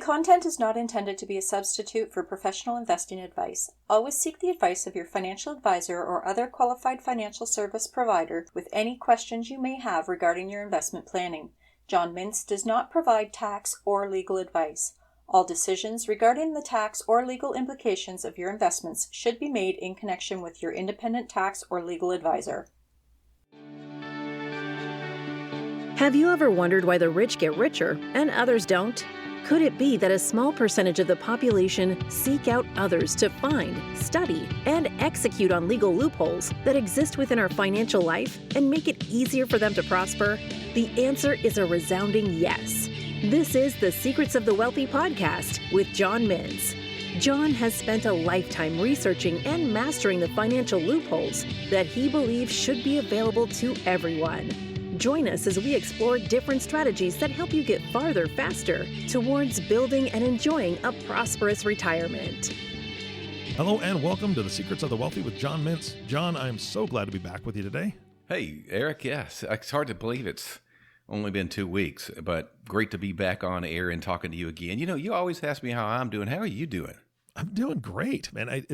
content is not intended to be a substitute for professional investing advice. Always seek the advice of your financial advisor or other qualified financial service provider with any questions you may have regarding your investment planning. John Mintz does not provide tax or legal advice. All decisions regarding the tax or legal implications of your investments should be made in connection with your independent tax or legal advisor. Have you ever wondered why the rich get richer and others don't? Could it be that a small percentage of the population seek out others to find, study, and execute on legal loopholes that exist within our financial life and make it easier for them to prosper? The answer is a resounding yes. This is the Secrets of the Wealthy podcast with John Mintz. John has spent a lifetime researching and mastering the financial loopholes that he believes should be available to everyone. Join us as we explore different strategies that help you get farther faster towards building and enjoying a prosperous retirement. Hello and welcome to the Secrets of the Wealthy with John Mintz. John, I am so glad to be back with you today. Hey, Eric. Yes, it's hard to believe it's only been 2 weeks, but great to be back on air and talking to you again. You know, you always ask me how I'm doing. How are you doing? I'm doing great, man.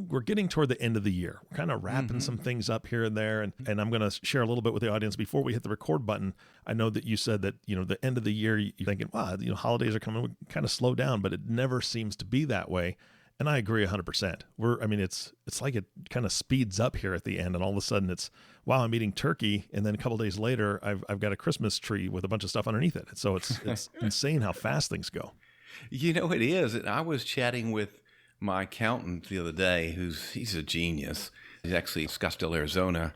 We're getting toward the end of the year. We're kind of wrapping some things up here and there, and I'm going to share a little bit with the audience before we hit the record button. I know that you said that, the end of the year, you're thinking, wow, holidays are coming, we kind of slow down, but it never seems to be that way. And I agree 100%. It's like it kind of speeds up here at the end, and all of a sudden it's, wow, I'm eating turkey, and then a couple of days later, I've got a Christmas tree with a bunch of stuff underneath it. So it's insane how fast things go. You know, it is. I was chatting with my accountant the other day, he's a genius. He's actually in Scottsdale, Arizona.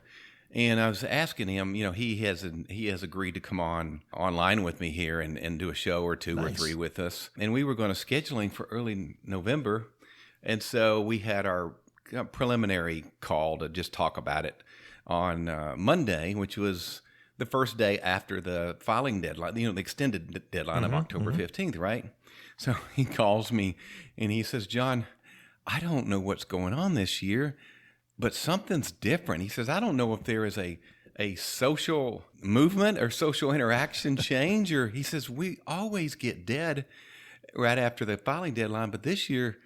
And I was asking him, he has agreed to come online with me here and do a show or two or three with us. And we were going to scheduling for early November. And so we had our preliminary call to just talk about it on Monday, which was the first day after the filing deadline, the extended deadline of October 15th, right? So he calls me and he says, John, I don't know what's going on this year, but something's different. He says, I don't know if there is a social movement or social interaction change, or he says, we always get dead right after the filing deadline, but this year,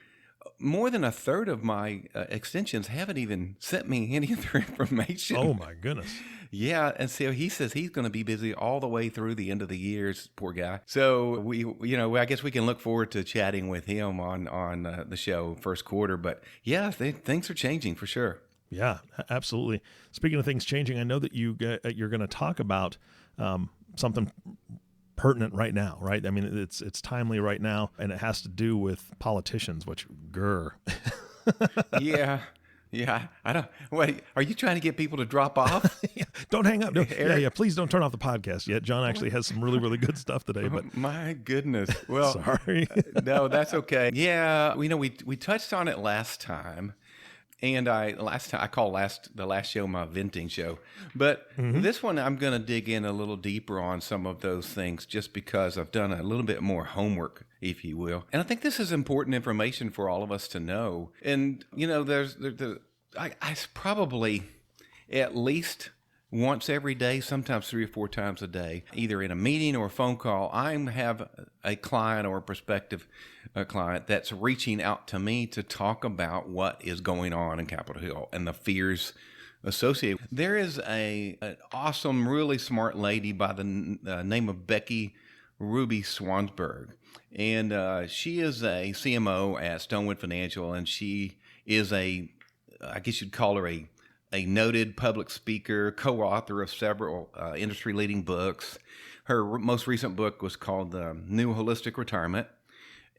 more than a third of my extensions haven't even sent me any of their information. Oh my goodness. Yeah, and so he says he's going to be busy all the way through the end of the year, poor guy. So I guess we can look forward to chatting with him on the show first quarter. But yeah, things are changing for sure. Yeah, absolutely. Speaking of things changing, I know that you're going to talk about something pertinent right now, right? I mean, it's timely right now, and it has to do with politicians, which grr. Yeah. I don't. Wait, are you trying to get people to drop off? Yeah, don't hang up. No, yeah. Please don't turn off the podcast yet. John actually has some really, really good stuff today. But my goodness. Well, sorry. No, that's okay. Yeah, we touched on it last time. And I call the last show my venting show. But this one, I'm going to dig in a little deeper on some of those things just because I've done a little bit more homework, if you will. And I think this is important information for all of us to know. And, I probably at least once every day, sometimes 3 or 4 times a day, either in a meeting or a phone call, I have a client or a prospective client that's reaching out to me to talk about what is going on in Capitol Hill and the fears associated. There is an awesome, really smart lady by the name of Becky Rubinberg, and she is a CMO at Biltmore Financial, and she is I guess you'd call her a noted public speaker, co-author of several industry-leading books. Her most recent book was called New Holistic Retirement.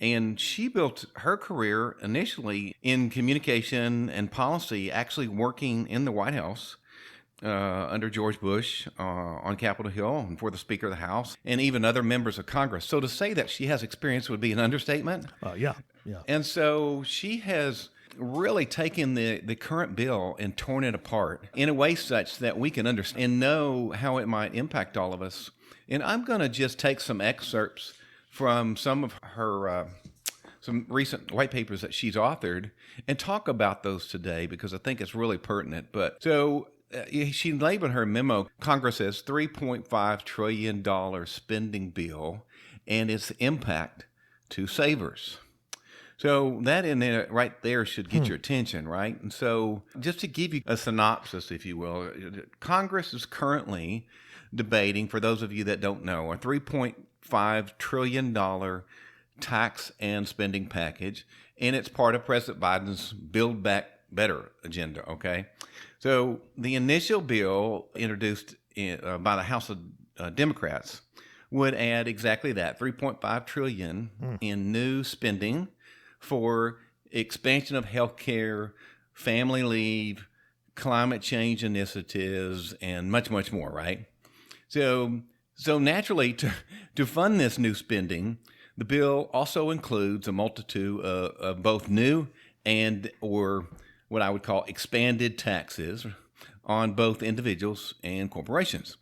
And she built her career initially in communication and policy, actually working in the White House under George Bush on Capitol Hill and for the Speaker of the House and even other members of Congress. So to say that she has experience would be an understatement. Yeah. And so she has really taken the current bill and torn it apart in a way such that we can understand and know how it might impact all of us. And I'm going to just take some excerpts from some of her some recent white papers that she's authored and talk about those today because I think it's really pertinent. But so she labeled her memo, Congress says $3.5 trillion spending bill and its impact to savers. So that in there, right there, should get your attention, right? And so just to give you a synopsis, if you will, Congress is currently debating, for those of you that don't know, a $3.5 trillion tax and spending package, and it's part of President Biden's Build Back Better agenda, okay? So the initial bill introduced by the House of Democrats would add exactly that, $3.5 trillion in new spending for expansion of health care, family leave, climate change initiatives, and much, much more, right? So naturally, to fund this new spending, the bill also includes a multitude of both new and or what I would call expanded taxes on both individuals and corporations.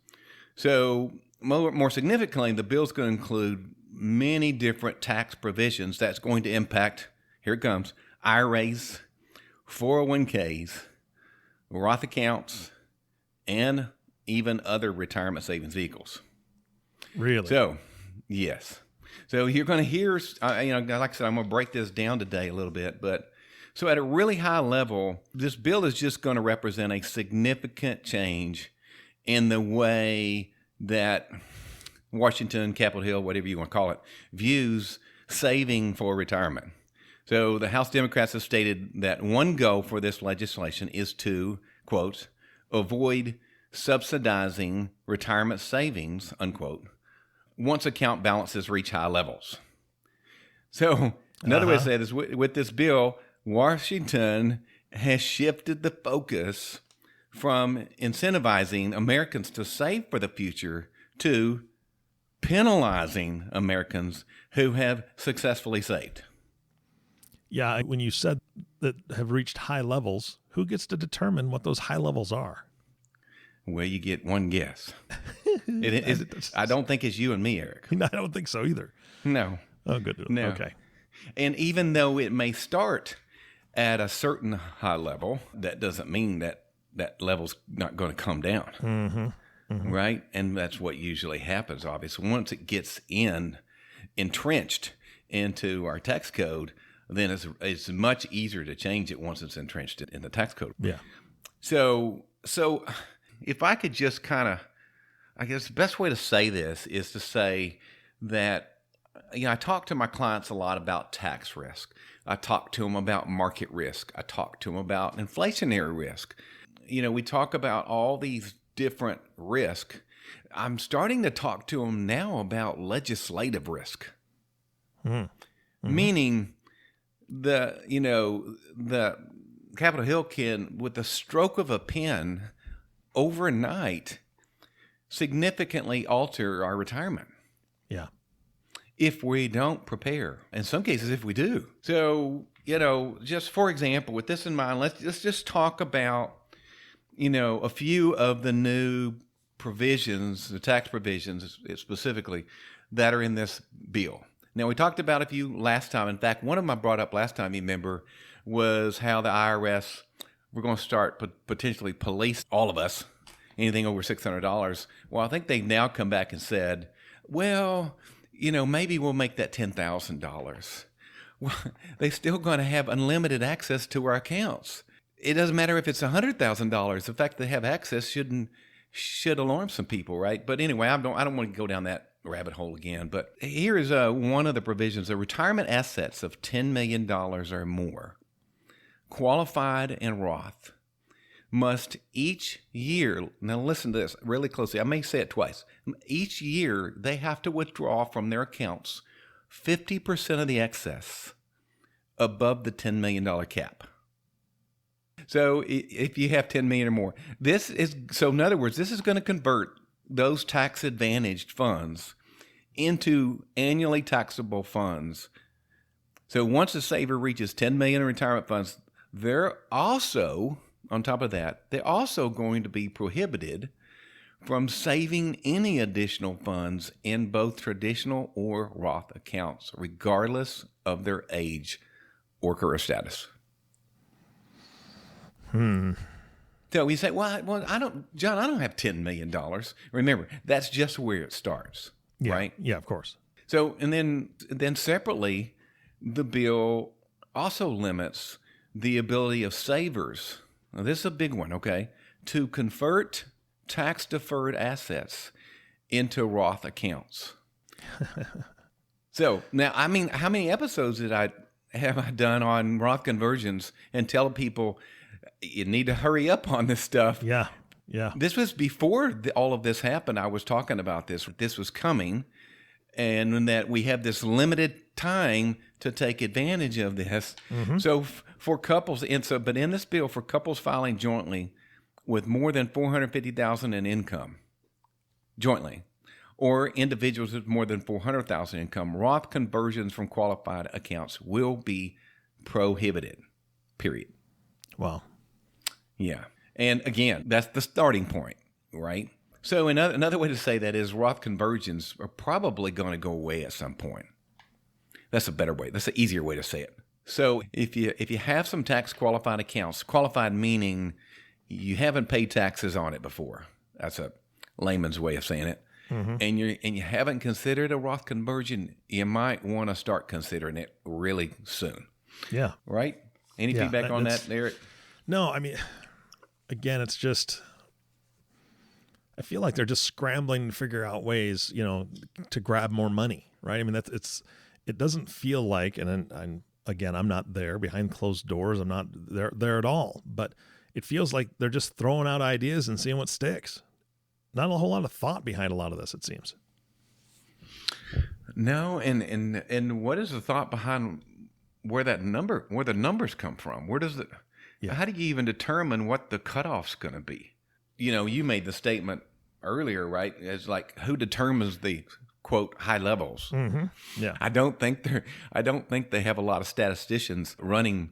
So more significantly, the bill is going to include many different tax provisions that's going to impact, here it comes, IRAs, 401ks, Roth accounts, and even other retirement savings vehicles. Really? So, yes. So you're going to hear, like I said, I'm going to break this down today a little bit, but so at a really high level, this bill is just going to represent a significant change in the way that Washington, Capitol Hill, whatever you want to call it, views saving for retirement. So the House Democrats have stated that one goal for this legislation is to, quote, avoid subsidizing retirement savings, unquote, once account balances reach high levels. So another way to say this, with this bill, Washington has shifted the focus from incentivizing Americans to save for the future to penalizing Americans who have successfully saved. Yeah, when you said that have reached high levels, who gets to determine what those high levels are? Well, you get one guess. I don't think it's you and me, Eric. No, I don't think so either. No. Oh, good. No. Okay. And even though it may start at a certain high level, that doesn't mean that that level's not going to come down. Mm-hmm. Right? And that's what usually happens, obviously. Once it gets entrenched into our tax code, then it's much easier to change it once it's entrenched in the tax code. Yeah. So if I could just kind of, I guess the best way to say this is to say that, I talk to my clients a lot about tax risk. I talk to them about market risk. I talk to them about inflationary risk. We talk about all these different risks. I'm starting to talk to them now about legislative risk, meaning the Capitol Hill can, with the stroke of a pen, overnight, significantly alter our retirement. Yeah. If we don't prepare. In some cases, if we do. So, just for example, with this in mind, let's just talk about, a few of the new provisions, the tax provisions specifically, that are in this bill. Now, we talked about a few last time. In fact, one of them I brought up last time, you remember, was how the IRS, we're going to start potentially police all of us, anything over $600. Well, I think they've now come back and said, well, maybe we'll make that $10,000. Well, they're still going to have unlimited access to our accounts. It doesn't matter if it's $100,000. The fact that they have access should alarm some people, right? But anyway, I don't want to go down that rabbit hole again. But here is one of the provisions: the retirement assets of $10 million or more, qualified and Roth, must each year, now listen to this really closely, I may say it twice, each year they have to withdraw from their accounts 50% of the excess above the $10 million cap. So if you have $10 million or more, in other words, this is going to convert those tax advantaged funds into annually taxable funds. So once a saver reaches $10 million in retirement funds, they're also, on top of that, they're also going to be prohibited from saving any additional funds in both traditional or Roth accounts, regardless of their age or career status. So we say, well, John, I don't have $10 million. Remember, that's just where it starts, right? Yeah, of course. So, and then separately, the bill also limits the ability of savers. Now, this is a big one, okay, to convert tax-deferred assets into Roth accounts. So now, I mean, how many episodes have I done on Roth conversions and tell people you need to hurry up on this stuff? Yeah. This was before all of this happened. I was talking about this. This was coming, and that we have this limited time to take advantage of this. Mm-hmm. So for couples, but in this bill, for couples filing jointly with more than $450,000 in income, jointly, or individuals with more than $400,000 income, Roth conversions from qualified accounts will be prohibited, period. Wow. Yeah. And again, that's the starting point, right? So another way to say that is Roth conversions are probably going to go away at some point. That's a better way. That's an easier way to say it. So if you have some tax qualified accounts, qualified meaning you haven't paid taxes on it before. That's a layman's way of saying it. Mm-hmm. And you haven't considered a Roth conversion, you might want to start considering it really soon. Yeah. Right? Any feedback on that, Eric? No, I mean, again, it's just, I feel like they're just scrambling to figure out ways, to grab more money, right? I mean, it doesn't feel like, and I'm not there behind closed doors. I'm not there at all, but it feels like they're just throwing out ideas and seeing what sticks. Not a whole lot of thought behind a lot of this, it seems. No, and what is the thought behind where the numbers come from? Where does it? Yeah. How do you even determine what the cutoff's going to be? You made the statement earlier, right? It's like, who determines the quote high levels? Mm-hmm. Yeah, I don't think they have a lot of statisticians running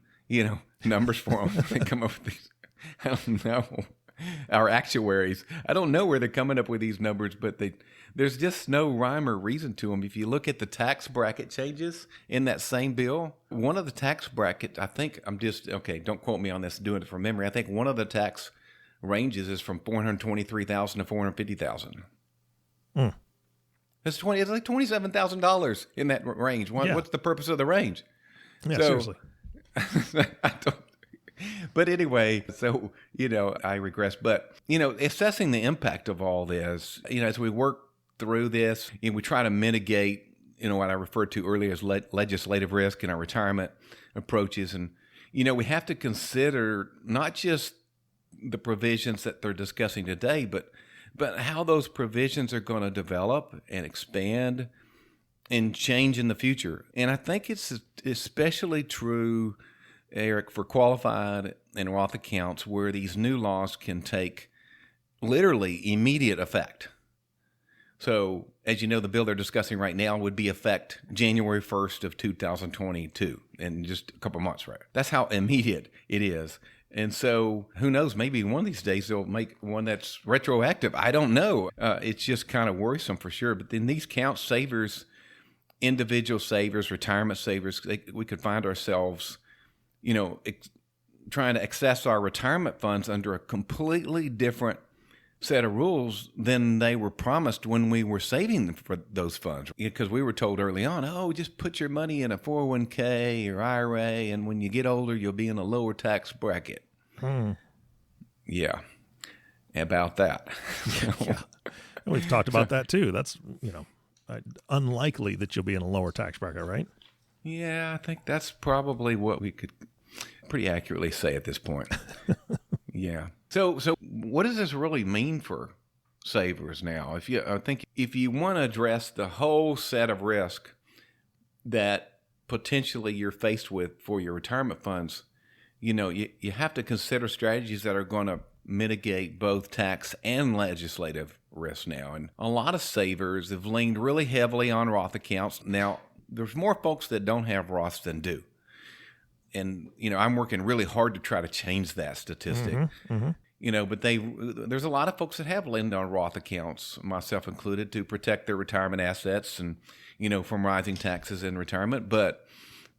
numbers for them. They come up with these. I don't know. Our actuaries, I don't know where they're coming up with these numbers, but there's just no rhyme or reason to them. If you look at the tax bracket changes in that same bill, one of the tax brackets, I think don't quote me on this, doing it from memory. I think one of the tax ranges is from $423,000 to $450,000. It's like $27,000 in that range. What's the purpose of the range? Yeah, seriously. I don't. But anyway, so, I regress. But, assessing the impact of all this, as we work through this, we try to mitigate, what I referred to earlier as legislative risk in our retirement approaches. And, we have to consider not just the provisions that they're discussing today, but how those provisions are going to develop and expand and change in the future. And I think it's especially true, Eric, for qualified and Roth accounts where these new laws can take literally immediate effect. So, as you know, the bill they're discussing right now would be effect January 1st of 2022, in just a couple months, right? That's how immediate it is. And so, who knows, maybe one of these days they'll make one that's retroactive. I don't know. It's just kind of worrisome for sure. But then these count savers, individual savers, retirement savers, we could find ourselves trying to access our retirement funds under a completely different set of rules than they were promised when we were saving for those funds. Because we were told early on, just put your money in a 401k or IRA, and when you get older, you'll be in a lower tax bracket. Yeah, about that. Yeah. We've talked about that too. That's, unlikely that you'll be in a lower tax bracket, right? Yeah, I think that's probably what we could pretty accurately say at this point. Yeah. So what does this really mean for savers now? If you want to address the whole set of risk that potentially you're faced with for your retirement funds, you have to consider strategies that are going to mitigate both tax and legislative risk now. And a lot of savers have leaned really heavily on Roth accounts. Now, there's more folks that don't have Roths than do. And, I'm working really hard to try to change that statistic. Mm-hmm, mm-hmm. But there's a lot of folks that have leaned on Roth accounts, myself included, to protect their retirement assets and, from rising taxes in retirement. But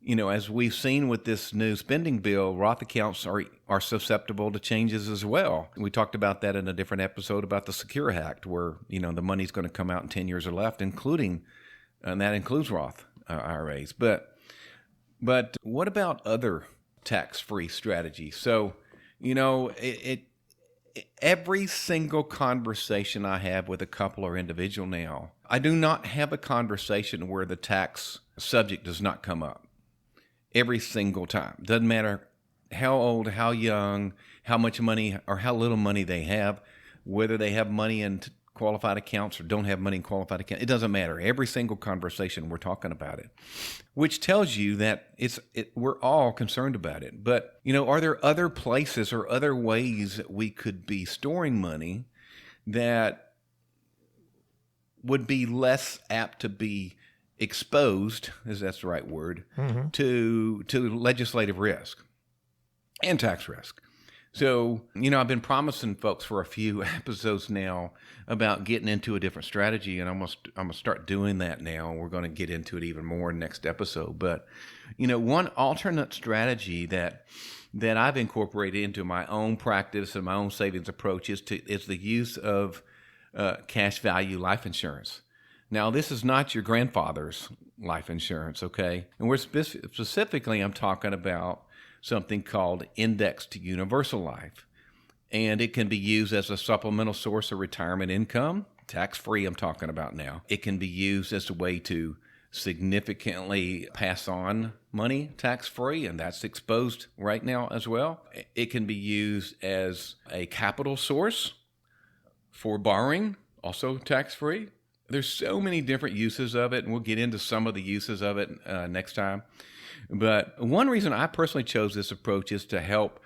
as we've seen with this new spending bill, Roth accounts are susceptible to changes as well. We talked about that in a different episode about the Secure Act, where, the money's going to come out in 10 years or left, and that includes Roth IRAs. But what about other tax-free strategies? So, every single conversation I have with a couple or individual now, I do not have a conversation where the tax subject does not come up. Every single time. Doesn't matter how old, how young, how much money or how little money they have, whether they have money in qualified accounts or don't have money in qualified accounts. It doesn't matter. Every single conversation we're talking about it, which tells you that we're all concerned about it. But, are there other places or other ways that we could be storing money that would be less apt to be exposed, as that's the right word, to legislative risk and tax risk? So, I've been promising folks for a few episodes now about getting into a different strategy, and I'm gonna start doing that now. We're going to get into it even more in next episode. But, one alternate strategy that I've incorporated into my own practice and my own savings approach is the use of cash value life insurance. Now, this is not your grandfather's life insurance, okay? And we're specifically, I'm talking about something called indexed universal life. And it can be used as a supplemental source of retirement income, tax-free I'm talking about now. It can be used as a way to significantly pass on money tax-free, and that's exposed right now as well. It can be used as a capital source for borrowing, also tax-free. There's so many different uses of it, and we'll get into some of the uses of it next time. But one reason I personally chose this approach is to help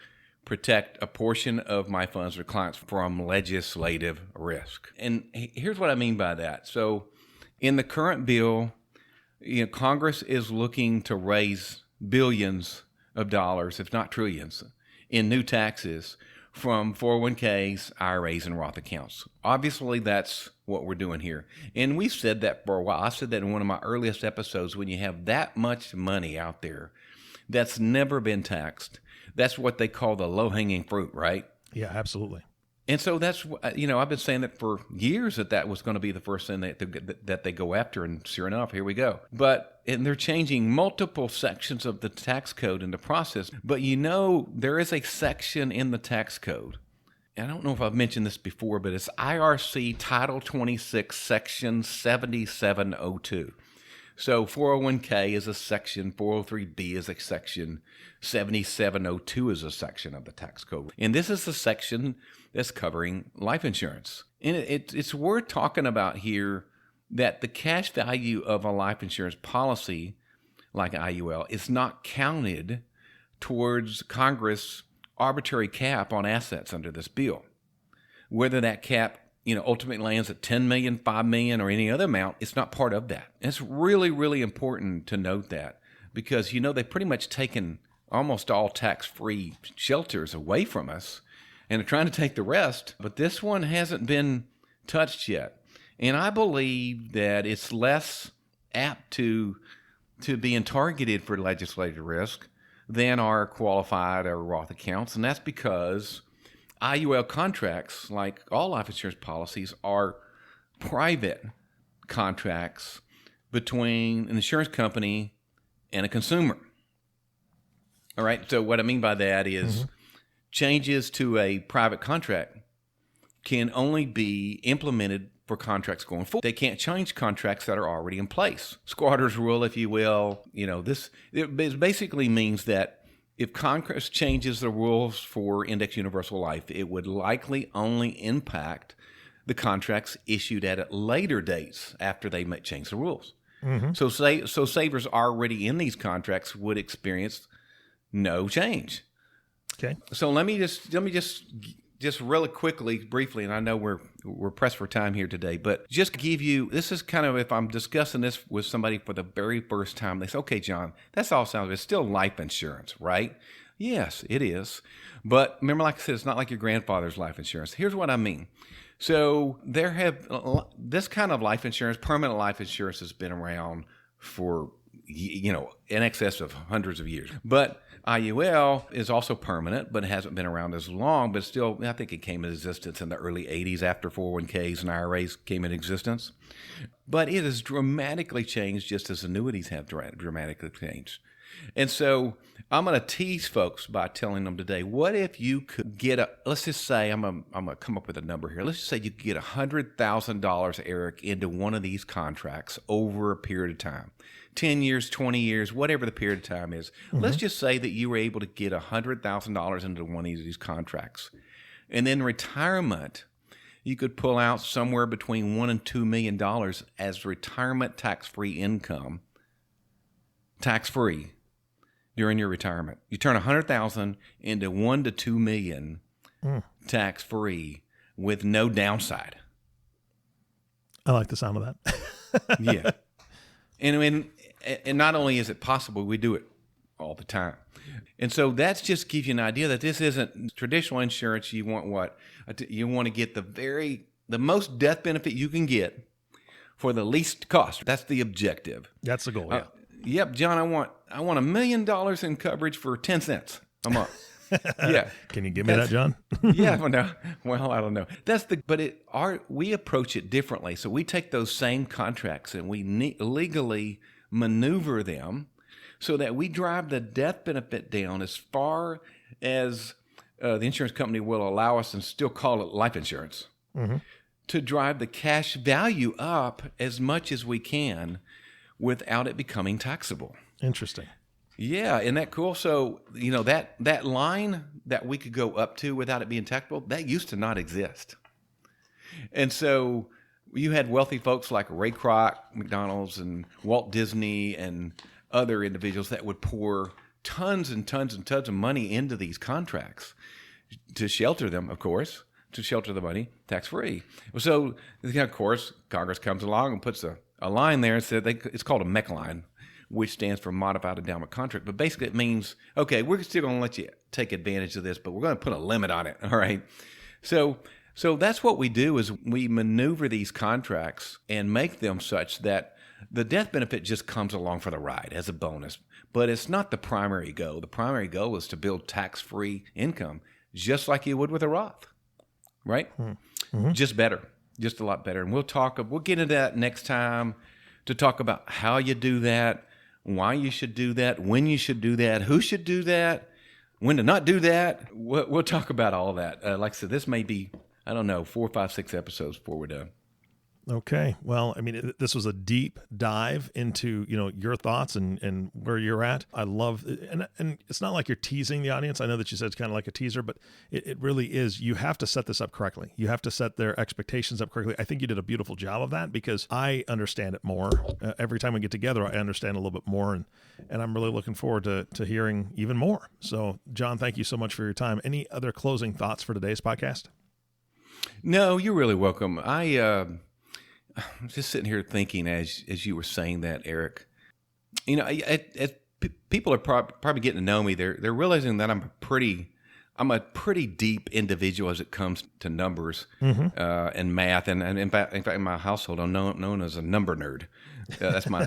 protect a portion of my funds or clients from legislative risk. And here's what I mean by that. So in the current bill, Congress is looking to raise billions of dollars, if not trillions, in new taxes from 401ks, IRAs, and Roth accounts. Obviously, that's what we're doing here. And we've said that for a while. I said that in one of my earliest episodes. When you have that much money out there that's never been taxed, that's what they call the low-hanging fruit, right? Yeah, absolutely. And so that's, I've been saying that for years that was going to be the first thing that they go after, and sure enough, here we go. And they're changing multiple sections of the tax code in the process. But there is a section in the tax code. I don't know if I've mentioned this before, but it's IRC Title 26, Section 7702. So 401k is a section, 403b is a section, 7702 is a section of the tax code. And this is the section that's covering life insurance. And it's worth talking about here that the cash value of a life insurance policy like IUL is not counted towards Congress' arbitrary cap on assets under this bill. Whether that cap ultimately lands at 10 million, 5 million, or any other amount, it's not part of that. And it's really, really important to note that because, they've pretty much taken almost all tax-free shelters away from us and are trying to take the rest, but this one hasn't been touched yet. And I believe that it's less apt to being targeted for legislative risk than our qualified or Roth accounts, and that's because IUL contracts, like all life insurance policies, are private contracts between an insurance company and a consumer. All right, so what I mean by that is changes to a private contract can only be implemented for contracts going forward. They can't change contracts that are already in place. Squatter's rule, if you will. It basically means that if Congress changes the rules for Index Universal Life, it would likely only impact the contracts issued at later dates after they might change the rules. So savers already in these contracts would experience no change. Okay. So let me just really quickly, briefly, and I know we're pressed for time here today, but just give you, this is kind of, if I'm discussing this with somebody for the very first time, they say, okay, John, that's all sounds, it's still life insurance, right? Yes, it is. But remember, like I said, it's not like your grandfather's life insurance. Here's what I mean. So this kind of life insurance, permanent life insurance, has been around for in excess of hundreds of years. But IUL is also permanent, but it hasn't been around as long. But still, I think it came into existence in the early 80s after 401ks and IRAs came into existence. But it has dramatically changed, just as annuities have dramatically changed. And so I'm going to tease folks by telling them today, what if you could get let's just say, I'm going to come up with a number here. Let's just say you could get $100,000, Eric, into one of these contracts over a period of time. 10 years, 20 years, whatever the period of time is. Mm-hmm. Let's just say that you were able to get $100,000 into one of these contracts. And then retirement, you could pull out somewhere between $1 and $2 million as retirement tax-free income, tax-free, during your retirement. You turn $100,000 into $1 to $2 million tax-free with no downside. I like the sound of that. Yeah. And not only is it possible, we do it all the time. And so that just gives you an idea that this isn't traditional insurance. You want what? You want to get the most death benefit you can get for the least cost. That's the objective. That's the goal, yeah. Yep, John, I want $1 million in coverage for 10 cents a month. Yeah. Can you give me that, John? Yeah. Well, I don't know. We approach it differently. So we take those same contracts and we legally maneuver them so that we drive the death benefit down as far as the insurance company will allow us, and still call it life insurance, to drive the cash value up as much as we can without it becoming taxable. Interesting. Yeah, isn't that cool? So, that line that we could go up to without it being taxable, that used to not exist. And so you had wealthy folks like Ray Kroc, McDonald's, and Walt Disney, and other individuals that would pour tons and tons and tons of money into these contracts to shelter them, of course, to shelter the money tax-free. So, of course, Congress comes along and puts a line there and said it's called a MEC line, which stands for Modified Endowment Contract. But basically it means, okay, we're still going to let you take advantage of this, but we're going to put a limit on it, all right? So that's what we do, is we maneuver these contracts and make them such that the death benefit just comes along for the ride as a bonus. But it's not the primary goal. The primary goal is to build tax-free income, just like you would with a Roth, right? Mm-hmm. Just better. Just a lot better. And we'll get into that next time, to talk about how you do that, why you should do that, when you should do that, who should do that, when to not do that. We'll talk about all that. Like I said, this may be, 4, 5, 6 episodes before we're done. Okay. Well, I mean, this was a deep dive into, your thoughts and where you're at. I love it. And it's not like you're teasing the audience. I know that you said it's kind of like a teaser, but it really is. You have to set this up correctly. You have to set their expectations up correctly. I think you did a beautiful job of that, because I understand it more. Every time we get together, I understand a little bit more, and I'm really looking forward to hearing even more. So, John, thank you so much for your time. Any other closing thoughts for today's podcast? No, you're really welcome. I'm just sitting here thinking as you were saying that, Eric. People are probably getting to know me. They're realizing that I'm a pretty deep individual as it comes to numbers and math. And in fact, in my household, I'm known as a number nerd. That's my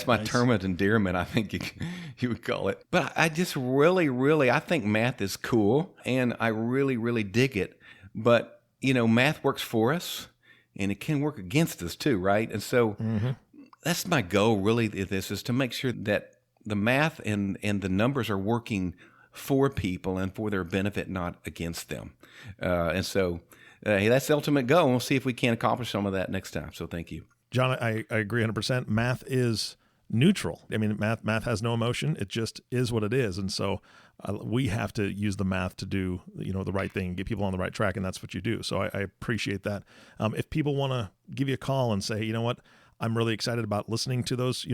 nice. Term of endearment, I think you would call it. But I just really, I think math is cool, and I really dig it. But math works for us, and it can work against us too, right? And so that's my goal, really. This is to make sure that the math and the numbers are working for people and for their benefit, not against them. And so that's the ultimate goal. We'll see if we can accomplish some of that next time. So thank you. John, I agree 100%. Math is neutral. I mean, math has no emotion. It just is what it is. And so we have to use the math to do, the right thing, get people on the right track. And that's what you do. So I appreciate that. If people want to give you a call and say, you know what, I'm really excited about listening to those,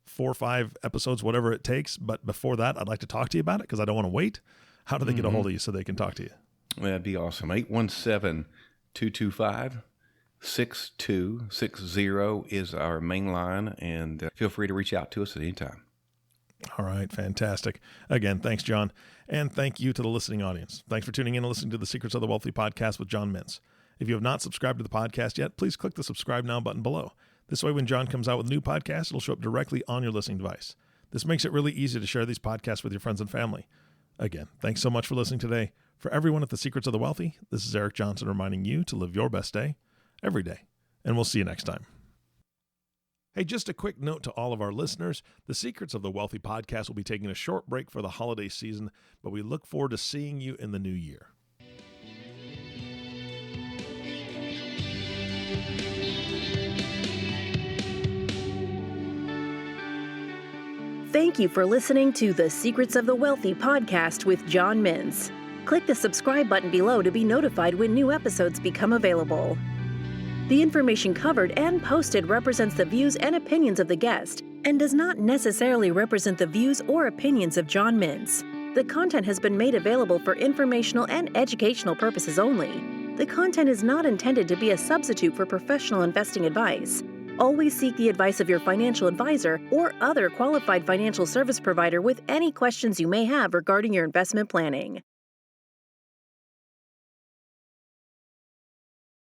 4 or 5 episodes, whatever it takes. But before that, I'd like to talk to you about it because I don't want to wait. How do they get a hold of you so they can talk to you? Well, that'd be awesome. 817-225-6260 is our main line, and feel free to reach out to us at any time. All right. Fantastic. Again, thanks, John. And thank you to the listening audience. Thanks for tuning in and listening to the Secrets of the Wealthy podcast with John Mintz. If you have not subscribed to the podcast yet, please click the subscribe now button below. This way, when John comes out with a new podcast, it'll show up directly on your listening device. This makes it really easy to share these podcasts with your friends and family. Again, thanks so much for listening today. For everyone at the Secrets of the Wealthy, this is Eric Johnson reminding you to live your best day every day. And we'll see you next time. Hey, just a quick note to all of our listeners. The Secrets of the Wealthy podcast will be taking a short break for the holiday season, but we look forward to seeing you in the new year. Thank you for listening to the Secrets of the Wealthy podcast with John Mintz. Click the subscribe button below to be notified when new episodes become available. The information covered and posted represents the views and opinions of the guest and does not necessarily represent the views or opinions of John Mintz. The content has been made available for informational and educational purposes only. The content is not intended to be a substitute for professional investing advice. Always seek the advice of your financial advisor or other qualified financial service provider with any questions you may have regarding your investment planning.